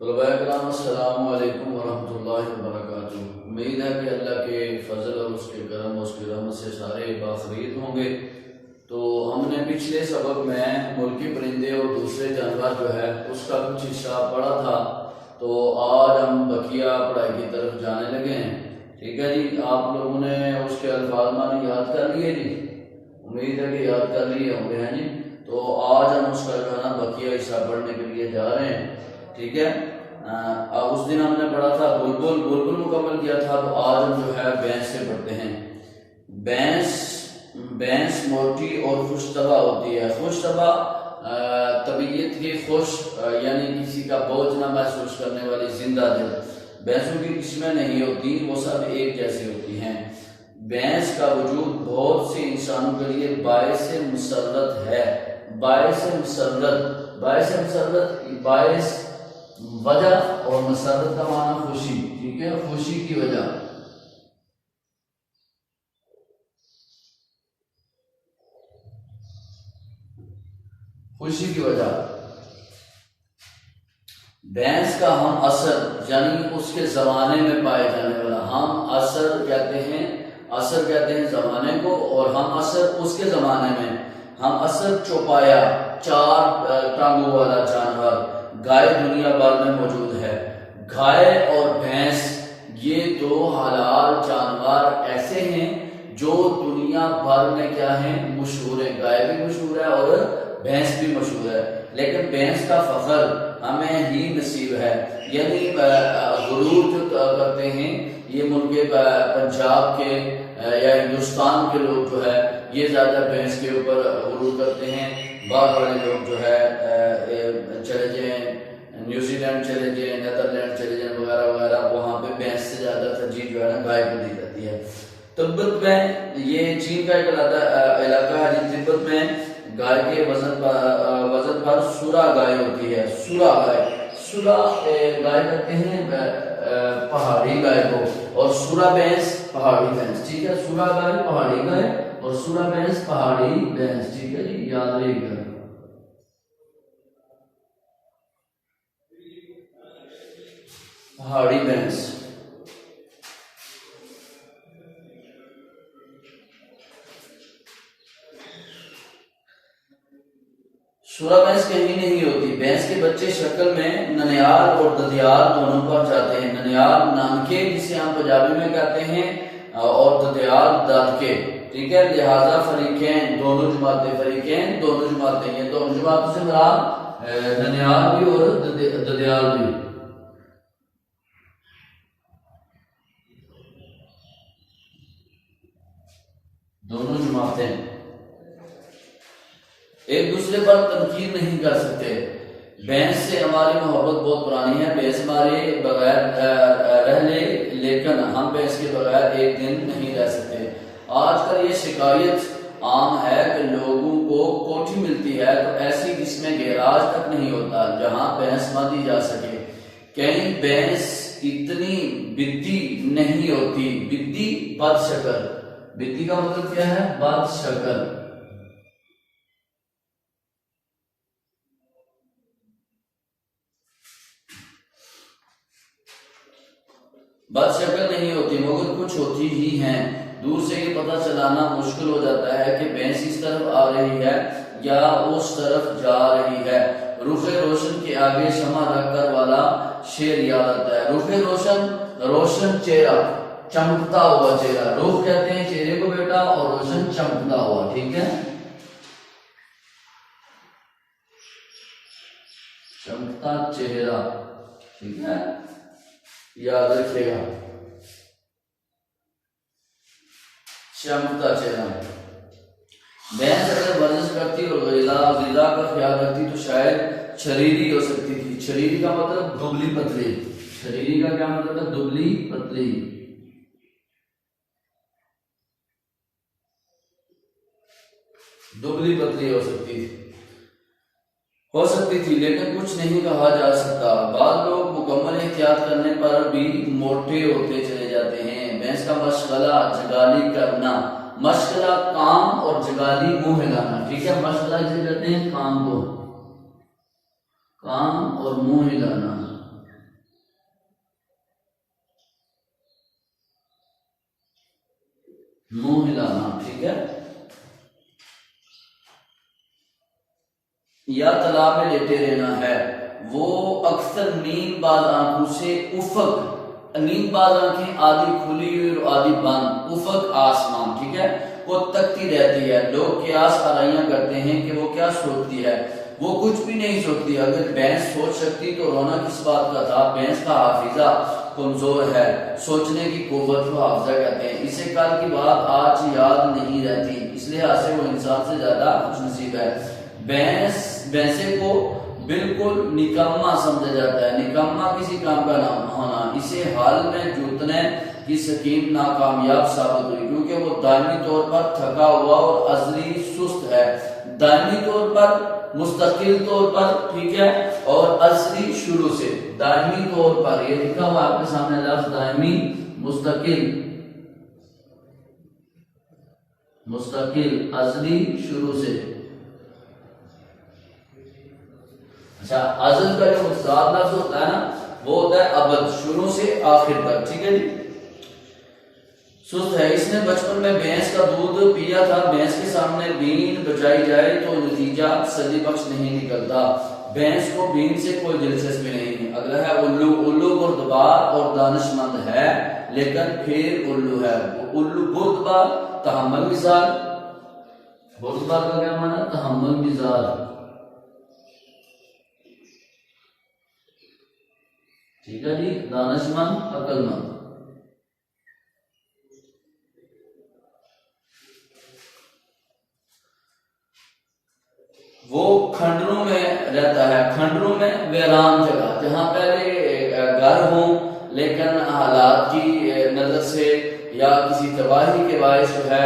अस्सलामु अलैकुम वरहमतुल्लाहि वबरकातुहू। उम्मीद है कि अल्लाह के फजल और उसके करम और उसकी रहमत से सारे बाखरीद होंगे। तो हमने पिछले सबक में मुल्की परिंदे और दूसरे जानवर जो है उसका कुछ हिस्सा पढ़ा था। तो आज हम बकिया पढ़ाई की तरफ जाने लगे हैं। ठीक है जी, आप लोगों ने उसके अल्फाज माने याद कर लिए जी? उम्मीद है कि याद कर लिए होंगे हैं जी। तो आज हम उसका जो है ना बकिया हिस्सा पढ़ने के लिए जा रहे हैं। ठीक है, उस दिन हमने पढ़ा था बुलबुल बुलबुल मुकम्मल किया था। तो आज हम जो है भैंस से पढ़ते हैं। भैंस मोटी और खुशतबा होती है। खुशतबा तबीयत की खुश यानी किसी का बोझ ना महसूस करने वाली जिंदा दिल। भैंसों की किस्में नहीं होती, वो सब एक जैसी होती हैं। भैंस का वजूद बहुत से इंसानों के लिए बायस मुसर्रत है। बायस मुसर्रत, बायस वजह और मसरत का माना खुशी। ठीक है, खुशी की वजह। खुशी की वजह भैंस का हम असर यानी उसके जमाने में पाए जाने वाला हम असर कहते हैं जमाने को, और हम असर उसके जमाने में। हम असर चौपाया, चार टांगों वाला जानवर गाय दुनिया भर में मौजूद है। गाय और भैंस ये दो हलाल जानवर ऐसे हैं जो दुनिया भर में क्या है, मशहूर है। गाय भी मशहूर है और भैंस भी मशहूर है, लेकिन भैंस का फख्र हमें ही नसीब है। यानी गुरूर जो करते हैं ये मुल्क पंजाब के या हिंदुस्तान के लोग जो है ये ज्यादा भैंस के ऊपर गुरूर करते हैं। बाहर वाले लोग जो है चले जाए न्यूजीलैंड, चले जाए नेदरलैंड, चले जाए वगैरह वगैरह, वहां पे भैंस से ज्यादा तरजीह जो है ना गाय को दी जाती है। तिब्बत में, ये चीन का एक इलाका है, तिब्बत में गाय के वजन पर सुरा गाय होती है। सुरा गाय कहते हैं पहाड़ी गाय को, और सुरा भैंस पहाड़ी भैंस। ठीक है, सुरा गाय पहाड़ी गाय और सुरा भैंस पहाड़ी भैंस। ठीक है जी, याद रखिएगा। पहाड़ी भैंस। सुरा भैंस कहीं नहीं होती। भैंस के बच्चे शक्ल में ननियाल और ददियाल दोनों पर जाते हैं। ननियाल नानके जिसे हम पंजाबी में कहते हैं, और ददियाल दादके। ठीक है, लिहाजा फरीकें दोनों जमातें, ये दोनों जमातों से मुराद ननियाल भी और ददियाल भी। दोनों जमातें एक दूसरे पर तनकीद नहीं कर सकते। भैंस से हमारी मोहब्बत बहुत पुरानी है। भैंस हमारे बगैर रह ले, लेकिन हम भैंस के बगैर एक दिन नहीं रह सकते। आजकल ये शिकायत आम है कि लोगों को कोठी मिलती है तो ऐसी जिसमें गैराज तक नहीं होता जहां भैंस बांधी जा सके। कहीं भैंस इतनी बिद्दी नहीं होती। बिद्दी बदशक्ल, बिद्दी का मतलब क्या है? बदशक्ल। बदशक्ल नहीं होती, मगर कुछ होती ही हैं। दूर से ये पता चलाना मुश्किल हो जाता है कि भैंस इस तरफ आ रही है या उस तरफ जा रही है। रुखे रोशन के आगे शमा रखकर वाला शेर याद आता है। रुखे रोशन, रोशन चेहरा, चमकता हुआ चेहरा। रुख कहते हैं चेहरे को बेटा, और रोशन चमकता हुआ। ठीक है, चमकता चेहरा। ठीक है, याद रखिएगा, चमकता चेहरा। भैंस अगर वर्जिश करती और ग़िज़ा का ख्याल रखती तो शायद शरीरी हो सकती थी। शरीरी का मतलब दुबली पतली। शरीरी का क्या मतलब है? दुबली पतली। दुबली पतली हो सकती थी, लेकिन कुछ नहीं कहा जा सकता। बाद लोग मुकम्मल एहतियात करने पर भी मोटे होते चले जाते हैं। भैंस का मशगला जगाली करना। मशगला काम और जगाली मुंह हिलाना। ठीक है, मशगला जिसे कहते हैं काम को, काम और मुंह हिलाना। मुंह हिलाना, ठीक है। या तालाब में लेटे रहना है। वो अक्सर नींदबाज आंखों से उफक, नींदबाज आंखें आधी खुली हुई और आधी बंद, उफक आसमान, ठीक है, वो तकती रहती है। लोग कियास आराइयां करते हैं कि वो क्या सोचती है, वो कुछ भी नहीं सोचती। अगर भैंस सोच सकती तो रोना किस बात का था। भैंस का हाफिजा कमजोर है, सोचने की कुव्वत को हाफिजा कहते हैं। इसे कल की बात आज याद नहीं रहती, इसलिए से वो इंसान से ज्यादा खुशनसीब है। भैंसे को बिल्कुल निकम्मा समझा जाता है। निकम्मा किसी काम का नाम होना। इसे हाल में जूतने की स्कीम नाकामयाब साबित हुई क्योंकि वो दायमी तौर पर थका हुआ और अजली सुस्त है। दायमी तौर पर, मुस्तकिल तौर पर, ठीक है, और अजली शुरू से। दायमी तौर पर ये लिखा हुआ आपके सामने लफ्ज दायमी, मुस्तकिल, मुस्तकिल, अजली, शुरू से। अच्छा, अजल का जो मुतजाद लफ्ज होता है ना, वो होता है अबद, शुरू से आखिर तक, ठीक है जी। सुस्त है। इसने बचपन में भैंस का दूध पिया था। भैंस के सामने बीन बजाई जाए तो नतीजा तसल्ली बख्श नहीं निकलता। भैंस को बीन से कोई दिलचस्पी नहीं। अगला है उल्लू। उल्लू बुर्दबार और दानिशमंद है लेकिन फिर उल्लू है। उल्लू बुर्दबार, तहम्मुल मिजाज। बुर्दबार का क्या माना? तहम्मुल मिजाज, ठीक है जी। दानिशमंद, अक्लमंद। वो खंडरों में रहता है। खंडरों में वीरान जगह, जहां पहले घर हो लेकिन हालात की नजर से या किसी तबाही के बायस जो है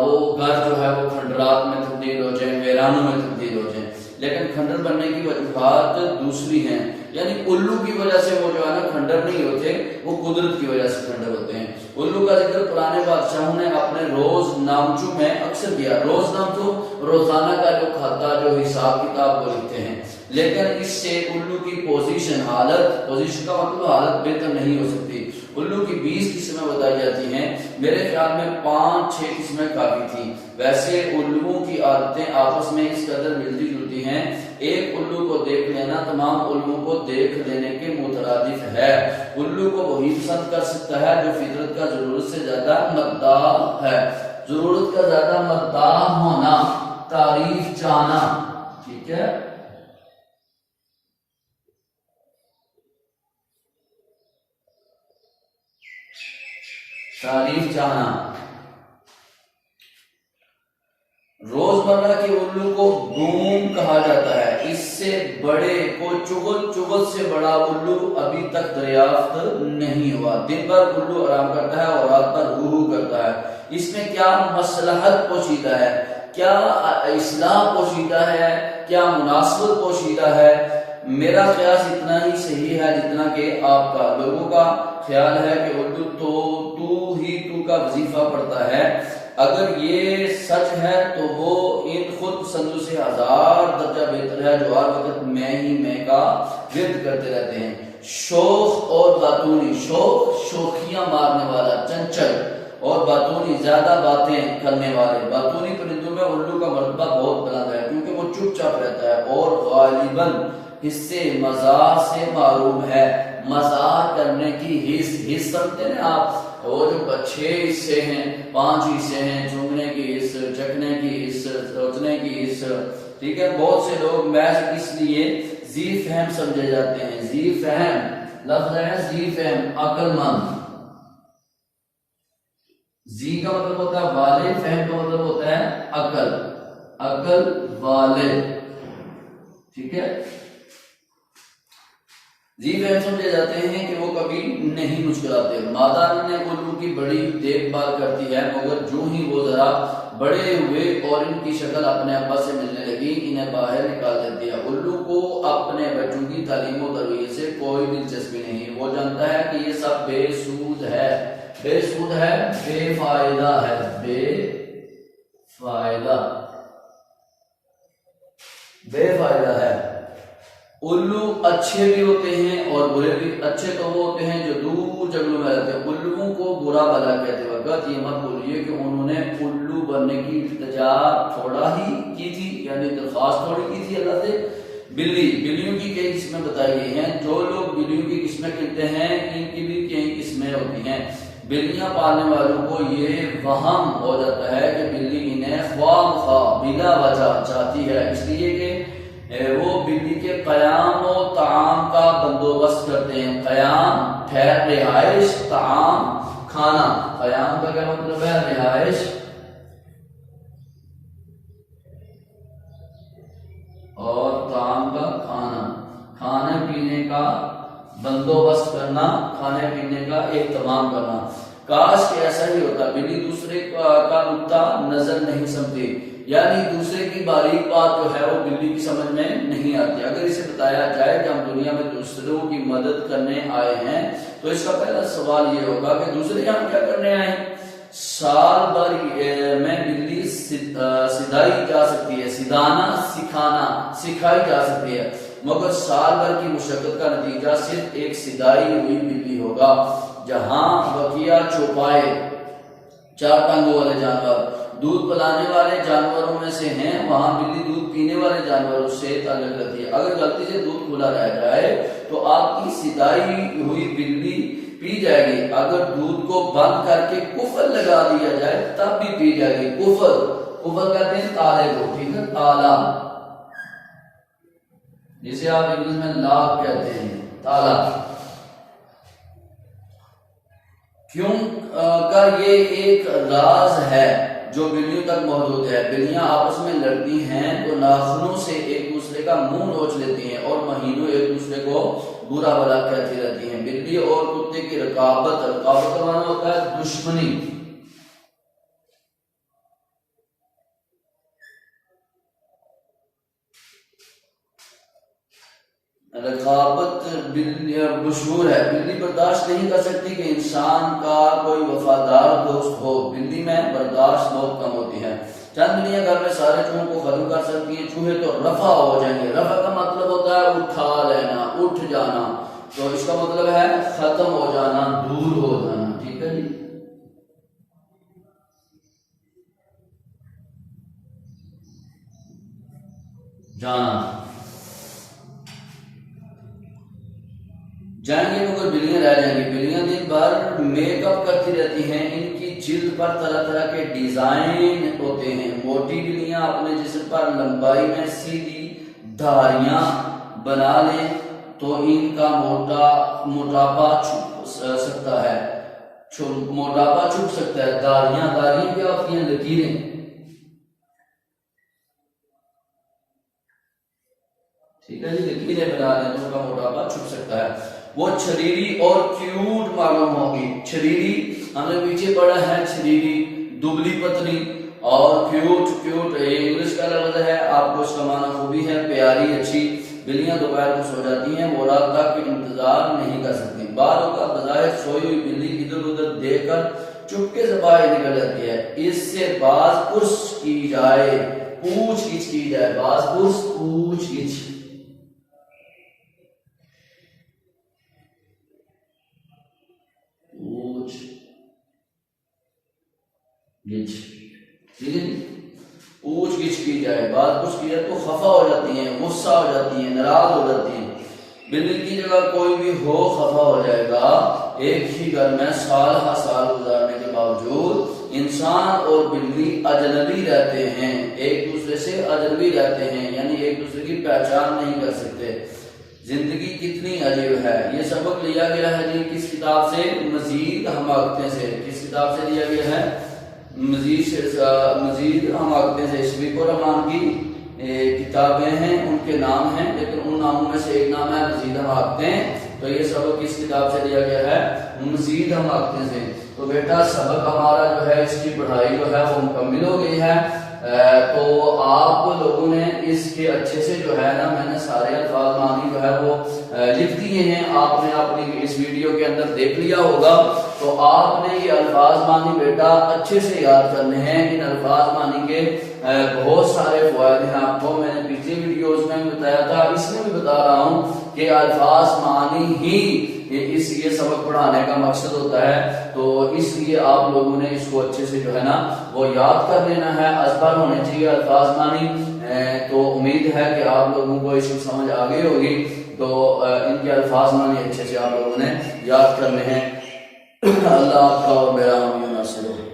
वो घर जो है वो खंडरात में तब्दील हो जाए, वीरानों में तब्दील हो जाए। लेकिन खंडर बनने की वजूहात दूसरी हैं। यानी उल्लू की वजह से वो जो है ना खंडर नहीं होते, वो कुदरत की वजह से खंडर होते हैं। उल्लू का जिक्र पुराने बादशाहों ने अपने रोज नामचू में अक्सर किया। रोज नामचू रोजाना का जो खाता, जो हिसाब किताब वो लिखते हैं। लेकिन इससे उल्लू की पोजीशन, हालत, पोजीशन का मतलब हालत बेहतर नहीं हो सकती। उल्लू की 20 किस्में बताई जाती हैं। मेरे ख्याल में 5-6 किस्में काफी थी। वैसे उल्लुओं की आदतें आपस में इस कदर मिलती जुलती हैं, एक उल्लू को देख लेना तमाम उल्लुओं को देख लेने के मुतरादिफ है। उल्लू को वही पसंद कर सकता है जो फितरत का जरूरत से ज्यादा मद्दाह है। जरूरत का ज्यादा मद्दाह होना, तारीफ चाहना, ठीक है। तारीफ चाहना। रोजमर्रा के उल्लू को बूम कहा जाता है। इससे बड़े को चुगल, चुगल से बड़ा उल्लू अभी तक दरियाफ्त नहीं हुआ। दिन भर उल्लू आराम करता है और रात भर हू करता है। इसमें क्या मसलहत पोशीदा है, क्या इस्लाह पोशीदा है, क्या मुनासबत पोशीदा है? मेरा ख्याल इतना ही सही है जितना कि आपका। लोगों का ख्याल है कि उर्दू तो तू ही तू का वजीफा पढ़ता है। अगर ये सच है तो वो इन खुद पसंदों से 1000 दर्जा बेहतर है जो हर वक्त मैं ही मैं का विरद करते रहते हैं। शोख और बातूनी, शोख शोखियां मारने वाला, चंचल, और बातूनी ज्यादा बातें करने वाले। बातूनी परिंदों में उल्लू का मर्तबा बहुत बुलंद है क्योंकि वो चुपचाप रहता है और गालिबन हिस्से मजाक से मारूम है। मजाक करने की हिस्स समझते हैं आप, वो जो 6 हिस्से हैं, 5 हिस्से हैं, चूमने की हिस्स, चखने की हिस्स, सोचने की हिस्स, ठीक है। बहुत से लोग मैच इसलिए जी फहम समझे जाते हैं। जी फहम लफ्ज है, जी फहम, अक्लमंद। जी का मतलब होता है वाले, फहम का मतलब होता है अकल, अकल वाले, ठीक है। जी फहम समझे जाते हैं कि वो कभी नहीं मुस्कुराते। मादा ने उल्लू की बड़ी देखभाल करती है मगर जो ही वो जरा बड़े हुए और इनकी शक्ल अपने अब्बा से मिलने लगी, इन्हें बाहर निकाल देती है। उल्लू को अपने बच्चों की तालीम और तरबियत से कोई दिलचस्पी नहीं। वो जानता है कि ये सब बेसूद है, बेसूद है, बेफायदा है, बेफायदा, बेफायदा है। उल्लू अच्छे भी होते हैं और बुरे भी। अच्छे तो वो होते हैं जो दूर जंगलों में रहते हैं। उल्लुओं को बुरा भला कहते वक्त ये मत बोलिए कि उन्होंने उल्लू बनने की इल्तिजा थोड़ा ही की थी, यानी दरख्वास्त थोड़ी की थी अल्लाह से। बिल्लियों की कई किस्में बताई गई हैं। जो लोग बिल्लियों की किस्में गिनते हैं इनकी भी कई किस्में होती हैं। बिल्लियां पालने वालों को ये वहम हो जाता है कि बिल्ली इन्हें ख्वाह बिला वजह चाहती है, इसलिए कि वो बिल्ली के क़याम और ताम का बंदोबस्त करते हैं। क़याम ठहर रिहाइश, ताम खाना। क़याम का क्या मतलब है? रिहाइश और ताम का खाना, खाने पीने का बंदोबस्त करना, खाने पीने का एहतमाम करना। काश के ऐसा ही होता। बिल्ली दूसरे का नुक्ता नजर नहीं समझती, यानी दूसरे की बारीक बात जो है वो बिल्ली की समझ में नहीं आती। अगर इसे बताया जाए कि हम दुनिया में दूसरों की मदद करने आए हैं तो इसका पहला सवाल ये होगा कि दूसरे हम क्या करने आए हैं। साल भर में बिल्ली सिधाई जा सकती है, सिधाना सिखाना सिखाई जा सकती है, मगर साल भर की मुशक्कत का नतीजा सिर्फ एक सिधाई हुई बिल्ली होगा। जहां बकिया चौपाए, चार टांगों वाले जानवर दूध पिलाने वाले जानवरों में से हैं, वहां बिल्ली दूध पीने वाले जानवरों से ताल्लुक रखती है। अगर गलती से दूध खुला रह जाए तो आपकी सिधाई हुई बिल्ली पी जाएगी। अगर दूध को बंद करके कुफल लगा दिया जाए तब भी पी जाएगी। कुफल कहते हैं ताले को, ठीक है, ताला, जिसे आप इंग्लिश में लॉक कहते हैं, ताला। क्यों कर ये एक राज है जो बिल्लियों तक मौजूद है। बिल्लियां आपस में लड़ती हैं तो नाखूनों से एक दूसरे का मुंह नोच लेती हैं और महीनों एक दूसरे को बुरा भला कहती रहती हैं। बिल्ली और कुत्ते की रकाबत का माना होता है दुश्मनी। रकाबत मशहूर है। बिल्ली बर्दाश्त नहीं कर सकती कि इंसान का कोई वफादार दोस्त हो। बिल्ली में बर्दाश्त बहुत कम होती है। चंद बिल्लियां घर में सारे चूहों को खत्म कर सकती हैं। चूहे तो रफा हो जाएंगे। रफा का मतलब होता है उठा लेना, उठ जाना, तो इसका मतलब है खत्म हो जाना, दूर हो जाना, ठीक है जी। जाना जाएंगे मगर बिल्लियां रह जाएंगी। बिल्लियां दिन भर मेकअप करती रहती हैं। इनकी जिल्द पर तरह तरह के डिजाइन होते हैं। मोटी बिल्लियां अपने जिस्म पर लंबाई में सीधी धारियां बना लें तो इनका मोटापा छुप सकता है। मोटापा छुप सकता है। धारियां क्या होती हैं? लकीरें, ठीक है जी। लकीरें बना लें तो उनका मोटापा छुप सकता है। वो छरीरी और क्यूट मालूम होगी। छरीरी हमने पीछे पढ़ा है, छरीरी दुबली पतली और क्यूट इंग्लिश का लफ्ज है, आपको इसका माना खूबी है, प्यारी, अच्छी। बिल्लियां दोपहर को सो जाती हैं, वो रात तक इंतजार नहीं कर सकती। बालों का बजाय सोई हुई बिल्ली इधर उधर देखकर चुपके से बाहर निकल जाती है। इससे बाज पुर्स की जाए, पूछ-गिछ की जाए। बाज पुर्स, पूछ-गिछ, ठीक है। पूछ गिछ की जाए, बात कुछ की जाए तो खफा हो जाती है, गुस्सा हो जाती है, नाराज हो जाती है। बिल्ली की जगह कोई भी हो खफा हो जाएगा। एक ही घर में साल गुजारने के बावजूद इंसान और बिल्ली अजनबी रहते हैं, एक दूसरे से अजनबी रहते हैं, यानी एक दूसरे की पहचान नहीं कर सकते। जिंदगी कितनी अजीब है। ये सबक लिया गया है जी किस किताब से? मजीद हमाकतें से। किस किताब से लिया गया है? मजीद हमाकतें से। शफीकुर रहमान की किताबें हैं, उनके नाम हैं, लेकिन उन नामों में से एक नाम है मजीद हमाकतें। तो ये सबक किस किताब से लिया गया है? मजीद हमाकतें से। तो बेटा सबक हमारा जो है, इसकी पढ़ाई जो है वो मुकम्मिल हो गई है। तो आप लोगों ने इसके अच्छे से जो है ना, मैंने सारे अल्फाज मानी जो है वो लिख दिए हैं। आपने अपनी इस वीडियो के अंदर देख लिया होगा। तो आपने ये अल्फाज मानी बेटा अच्छे से याद करने हैं। इन अल्फाज मानी के बहुत सारे फायदे हैं आपको मैंने पीछे पिछली वीडियोज में भी बताया था, इसमें भी बता रहा हूँ कि अल्फाज मानी ही ये सबक पढ़ाने का मकसद होता है। तो इसलिए आप लोगों ने इसको अच्छे से जो है ना वो याद कर लेना है, अज़बर होने चाहिए अल्फाज मानी। तो उम्मीद है कि आप लोगों को इसकी समझ आ गई होगी। तो इनके अल्फाज मानी अच्छे से आप लोगों ने याद करने हैं। अल्लाह आपका और मेरा हामी नासिर हो।